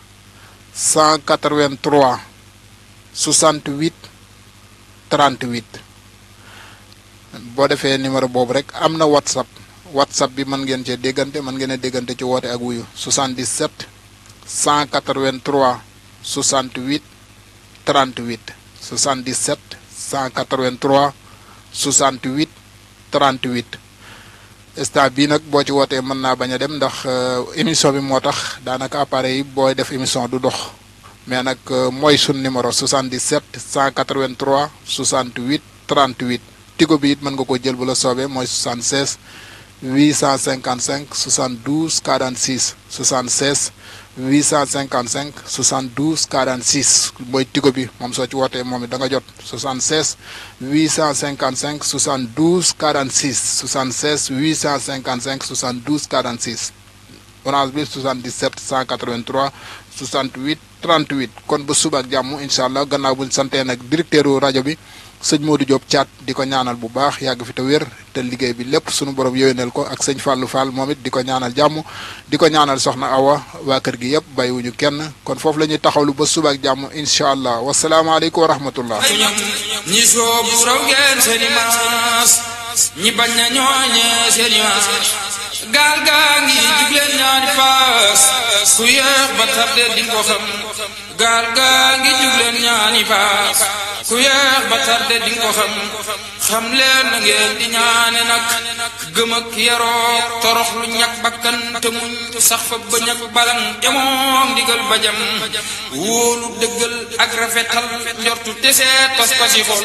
183 68 38 boo defee numéro boobu rek am na whatsapp bi mën ngeen cee déggante mën ngeen a déggante ci woote ak wuyu 77 183 68 38 77 183 68 38 instant bii nag boo ci wootee mën naa bañ a dem ndax émission bi moo tax daanaka appareil yi booy def émission du dox mais nag mooy sun numéro 77 183 68 38 tigo bi it mën nga ko jël bu la soobee mooy 76 855 72 46 76 855 72 46 mooy tigo bi moom soo ci wootee moom it da nga jot 76 855 72 46 76 855 72 46 orange bi 77 183 68 38 kon ba suba ak jàmm incha allah gannaaw buñ santee nag directeuru rajo bi sëñ Modou Diop Thiat di ko ñaanal bu baax yàgg fi te wér te liggéey bi lépp sunu borom yéwénal ko ak sëñ Fallou Fall moom it di ko ñaanal jàmm di ko ñaanal soxna Awa waa kër gi yëpp bàyyiwuñu kenn kon foofu la ñuy taxawlu ba suba ak jàmm incha allah wasalaamaaleykum wa rahmatullah ñi soobu raw ngeen seeni maas ñi bañ na ñooñee seeni maas gaal gaa ngi jubleen ñaari paas ku yéex ba tarde di ko xam gaal gaa ngi jubleen ñaani paas ku yéex ba tarde di ko xam leen na ngeen di ñaane nag gëm ak yaroo torox lu ñàkk bakkan te muñ sax fa ba ñàkk balang jamoom ndigal bajam wóolu dëggal ak rafetal njortu desee tos pasi xol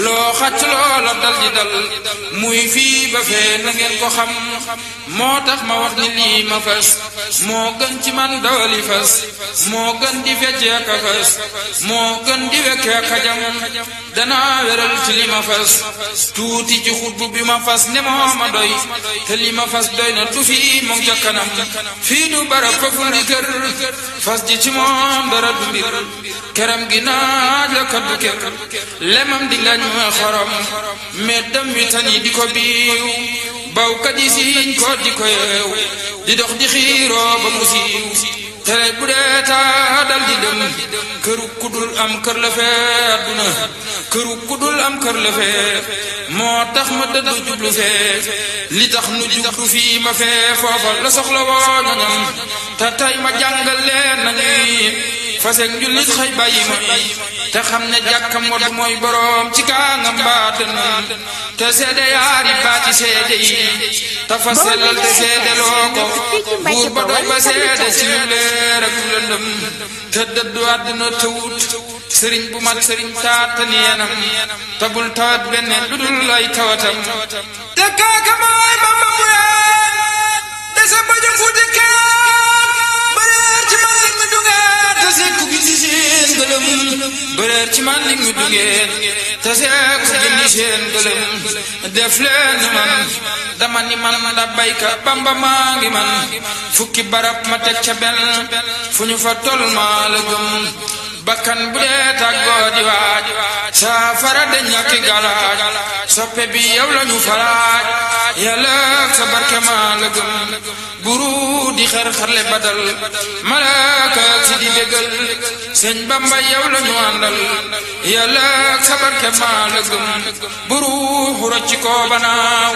loo xacc loola dal di dal muy fii ba fee na ngeen ko xam moo tax ma wax ni lii ma fas moo gën ci man dawali fas moo gën di fecce ak a fas moo gën di wekke ak a jam danaa wéral ci li ma fas tuuti ci xutbu bi ma fas ne moo ma doy te li ma fas doy na du fii moom ca kanam fii du barab foofu di kër fas ji ci moom dara du mbir keram gi naaj la kaddu kër lemam di lañ xorom meddam wi tan yi di ko biiw bawkat yi siiñ ko di ko yeew di dox di xiiroo ba mu siiw tere bu dee taa dal di dem këru kudul am kër la fee adduna këru kudul am kër la fee moo tax ma dëddu jublu fee li tax nu jublu fii ma fee foofa la soxla woo ñoñam te tey ma jàngal leen nañuy fasek njullit xëy bàyyi mooy te xam ne jàkkam wadu mooy boroom ci kaangam baatënam te seede yaari baati seede yi te fa sellal te seede loo ko buur ba doy ba seede ci lu leer ak lëndëm te dëddu àdduna te wut sëriñ bu mat sëriñ taata neenam te bul tawat benn lu dul lay tawatam te kaaka mooy ba ma ween desa bajo fuuti kaan bëreer ci man lig mi dungeen te seeku gindi seen gëlëm bëreer ci man lig mi dungeen te seeku gindi seen gëlëm def leen ni man dama ni man la bayka bamba maa ngi man fukki barab ma teg ca benn fu ñu fa tol maa la gëm bakkan bu dee tàggoo di waaj saafara de ñàkki galaaj soppe bi yow la ñu falaaj yàlla sa barke maa la gëm buru di xer xarle badal malaaka si di bégal sëñ bamba yow la ñu àndal yàlla sa barke maa la gëm buru xurocci ko banaaw